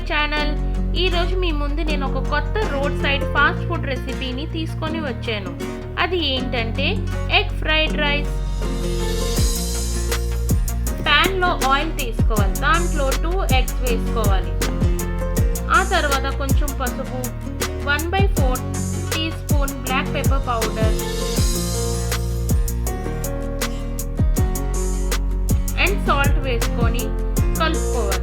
Channel. ఈరోజు మీ ముందు నేను ఒక కొత్త రోడ్ సైడ్ ఫాస్ట్ ఫుడ్ రెసిపీని తీసుకొని వచ్చాను. అది ఏంటంటే ఎగ్ ఫ్రైడ్ రైస్. ప్యాన్లో ఆయిల్ తీసుకోవాలి, దాంట్లో 2 ఎగ్స్ వేసుకోవాలి. ఆ తర్వాత కొంచెం పసుపు, 1/4 teaspoon black pepper powder and salt వేసుకొని కలుపుకోవాలి.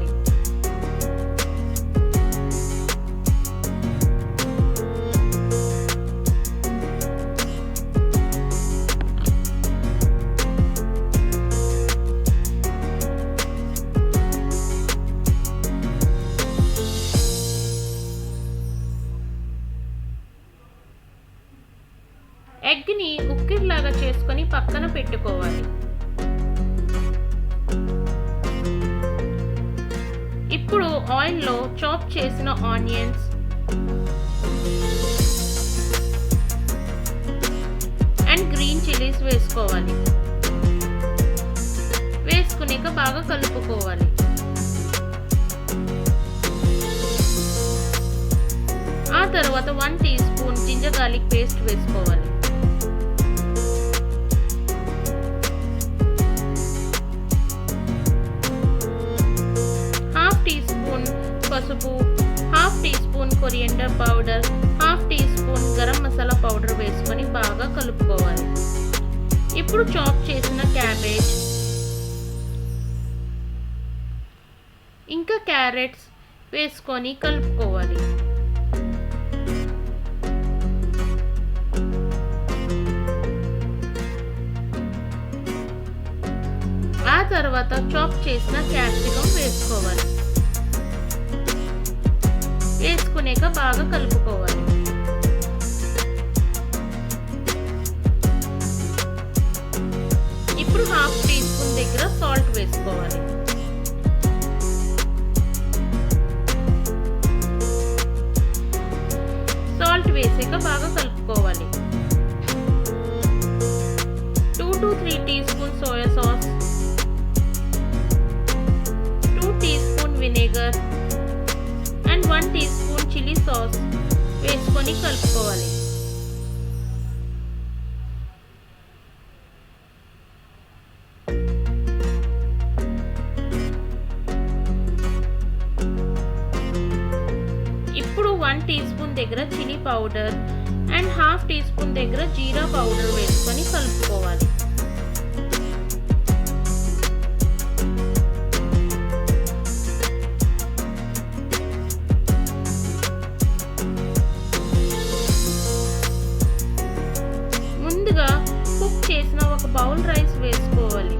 ఎగ్ని ఉక్కిరిలాగా చేసుకొని పక్కన పెట్టుకోవాలి. ఇప్పుడు ఆయిల్లో చాప్ చేసిన ఆనియన్స్ అండ్ గ్రీన్ చిల్లీస్ వేసుకోవాలి. వేసుకునేక బాగా కలుపుకోవాలి. ఆ తర్వాత 1 teaspoon ginger garlic paste వేసుకోవాలి. పసుపు, 1/2 teaspoon coriander powder, 1/2 teaspoon garam masala powder వేసుకొని బాగా కలుపుకోవాలి. ఇప్పుడు చాప్ చేసిన క్యాబేజ్ ఇంకా క్యారెట్స్ వేసుకొని కలుపుకోవాలి. ఆ తర్వాత చాప్ చేసిన క్యాప్సికం వేసుకోవాలి. వేసుకునేక బాగా కలుపుకోవాలి. ఇప్పుడు 1/2 టీ స్పూన్ దగ్గర సాల్ట్ వేసుకోవాలి. సాల్ట్ వేసాక బాగా కలుపుకోవాలి. 2 to 3 teaspoon soya sauce, 2 teaspoon vinegar and 1 teaspoon chilli sauce వేసుకొని కలుపుకోవాలి. ఇప్పుడు 1 టీ స్పూన్ దగ్గర chilli powder and 1/2 teaspoon దగ్గర జీరా పౌడర్ వేసుకొని కలుపుకోవాలి. ముందుగా కుక్ చేసిన ఒక బౌల్ రైస్ వేసుకోవాలి.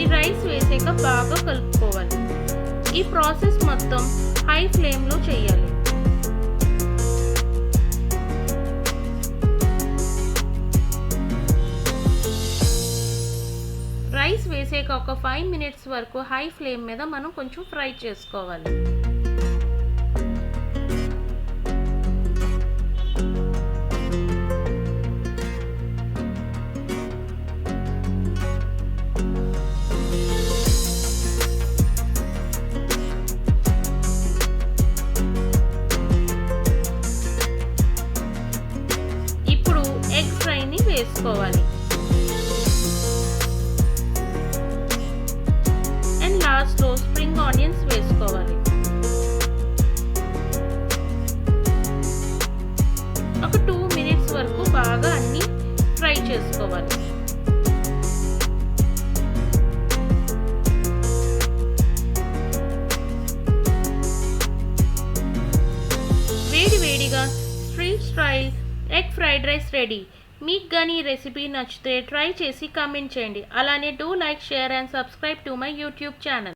ఈ రైస్ వేసాక బాగా కలుపుకోవాలి. ఈ ప్రాసెస్ మొత్తం హై ఫ్లేమ్లో చేయాలి. రైస్ వేసాక ఒక 5 మినిట్స్ వరకు హై ఫ్లేమ్ మీద మనం కొంచెం ఫ్రై చేసుకోవాలి. ఎగ్ ఫ్రైని వేసుకోవాలి. అండ్ లాస్ట్లో స్ప్రింగ్ ఆనియన్స్ వేసుకోవాలి. ఒక 2 మినిట్స్ వరకు బాగా అన్ని ఫ్రై చేసుకోవాలి. వేడివేడిగా street style egg fried rice ready. మీకు కానీ ఈ రెసిపీ నచ్చితే ట్రై చేసి కామెంట్ చేయండి. అలానే do like, share and subscribe to my YouTube channel.